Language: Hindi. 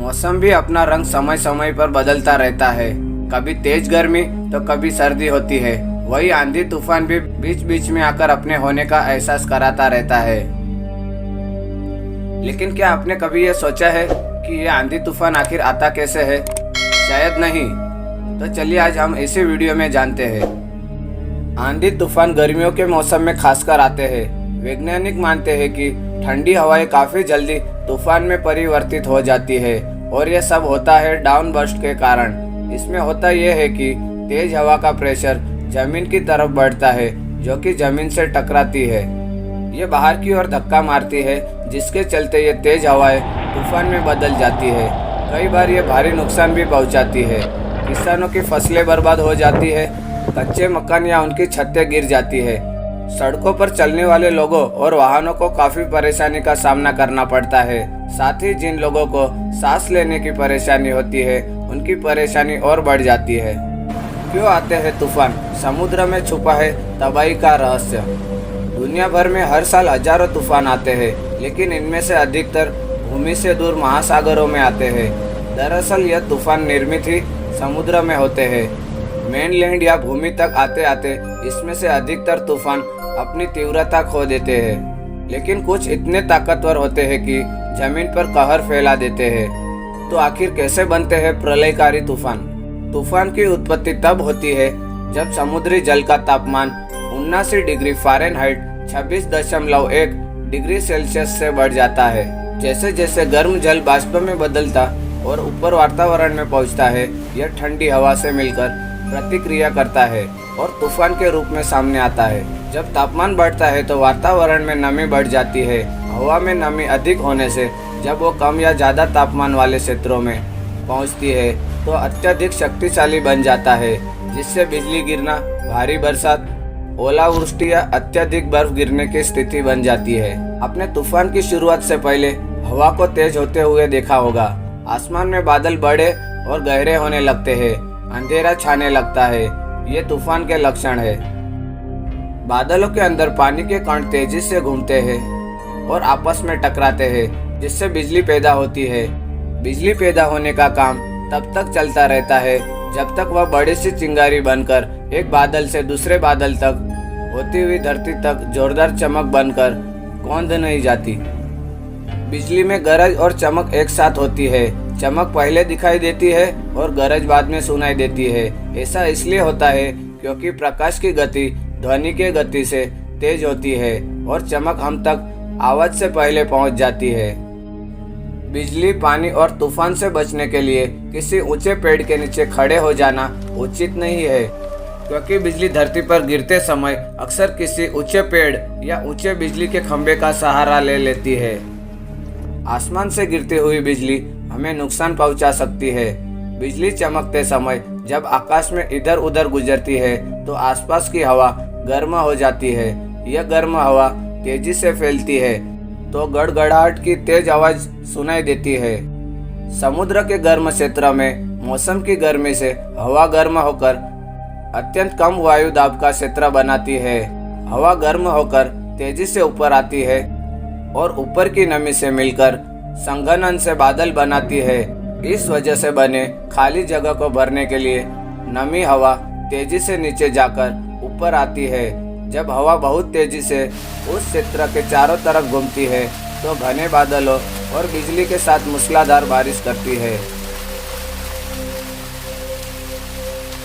मौसम भी अपना रंग समय समय पर बदलता रहता है। कभी तेज गर्मी तो कभी सर्दी होती है। वही आंधी तूफान भी बीच बीच में आकर अपने होने का एहसास कराता रहता है। लेकिन क्या आपने कभी ये सोचा है कि ये आंधी तूफान आखिर आता कैसे है? शायद नहीं। तो चलिए आज हम इसी वीडियो में जानते हैं। आंधी तूफान गर्मियों के मौसम में खासकर आते हैं। वैज्ञानिक मानते हैं कि ठंडी हवाएं काफी जल्दी तूफान में परिवर्तित हो जाती है और यह सब होता है डाउन बर्स्ट के कारण। इसमें होता यह है कि तेज हवा का प्रेशर जमीन की तरफ बढ़ता है, जो कि जमीन से टकराती है। ये बाहर की ओर धक्का मारती है, जिसके चलते ये तेज हवाएं तूफान में बदल जाती है। कई बार ये भारी नुकसान भी पहुंचाती है। किसानों की फसलें बर्बाद हो जाती है, कच्चे मकान या उनकी छतें गिर जाती है। सड़कों पर चलने वाले लोगों और वाहनों को काफी परेशानी का सामना करना पड़ता है। साथ ही जिन लोगों को सांस लेने की परेशानी होती है, उनकी परेशानी और बढ़ जाती है। क्यों आते हैं तूफान? समुद्र में छुपा है तबाही का रहस्य। दुनिया भर में हर साल हजारों तूफान आते हैं, लेकिन इनमें से अधिकतर भूमि से दूर महासागरों में आते हैं। दरअसल यह तूफान निर्मित ही समुद्र में होते हैं। मेनलैंड या भूमि तक आते आते इसमें से अधिकतर तूफान अपनी तीव्रता खो देते हैं, लेकिन कुछ इतने ताकतवर होते हैं कि जमीन पर कहर फैला देते हैं। तो आखिर कैसे बनते हैं प्रलयकारी तूफान? तूफान की उत्पत्ति तब होती है जब समुद्री जल का तापमान 79 डिग्री फ़ारेनहाइट 26.1 डिग्री सेल्सियस से बढ़ जाता है। जैसे जैसे गर्म जल बाष्प में बदलता और ऊपर वातावरण में पहुंचता है, यह ठंडी हवा से मिलकर प्रतिक्रिया करता है और तूफान के रूप में सामने आता है। जब तापमान बढ़ता है तो वातावरण में नमी बढ़ जाती है। हवा में नमी अधिक होने से जब वो कम या ज़्यादा तापमान वाले क्षेत्रों में पहुंचती है तो अत्यधिक शक्तिशाली बन जाता है, जिससे बिजली गिरना, भारी बरसात, ओलावृष्टि या अत्यधिक बर्फ गिरने की स्थिति बन जाती है। आपने तूफान की शुरुआत से पहले हवा को तेज होते हुए देखा होगा। आसमान में बादल बड़े और गहरे होने लगते हैं, अंधेरा छाने लगता है। ये तूफान के लक्षण है। बादलों के अंदर पानी के कण तेजी से घूमते हैं और आपस में टकराते हैं, जिससे बिजली पैदा होती है। बिजली पैदा होने का काम तब तक चलता रहता है जब तक वह बड़ी सी चिंगारी बनकर एक बादल से दूसरे बादल तक होती हुई धरती तक जोरदार चमक बनकर कौंध नहीं जाती। बिजली में गरज और चमक एक साथ होती है। चमक पहले दिखाई देती है और गरज बाद में सुनाई देती है। ऐसा इसलिए होता है क्योंकि प्रकाश की गति ध्वनि के गति से तेज होती है और चमक हम तक आवाज से पहले पहुंच जाती है। बिजली, पानी और तूफान से बचने के लिए किसी ऊंचे पेड़ के नीचे खड़े हो जाना उचित नहीं है, क्योंकि बिजली धरती पर गिरते समय अक्सर किसी ऊंचे पेड़ या ऊंचे बिजली के खंभे का सहारा ले लेती है। आसमान से गिरती हुई बिजली हमें नुकसान पहुंचा सकती है। बिजली चमकते समय जब आकाश में इधर उधर गुजरती है तो आसपास की हवा गर्म हो जाती है। यह गर्म हवा तेजी से फैलती है तो गड़गड़ाहट की तेज आवाज सुनाई देती है। समुद्र के गर्म क्षेत्र में मौसम की गर्मी से हवा गर्म होकर अत्यंत कम वायु दाब का क्षेत्र बनाती है। हवा गर्म होकर तेजी से ऊपर आती है और ऊपर की नमी से मिलकर संघनन से बादल बनाती है। इस वजह से बने खाली जगह को भरने के लिए नमी हवा तेजी से नीचे जाकर ऊपर आती है। जब हवा बहुत तेजी से उस क्षेत्र के चारों तरफ घूमती है तो घने बादलों और बिजली के साथ मूसलाधार बारिश करती है।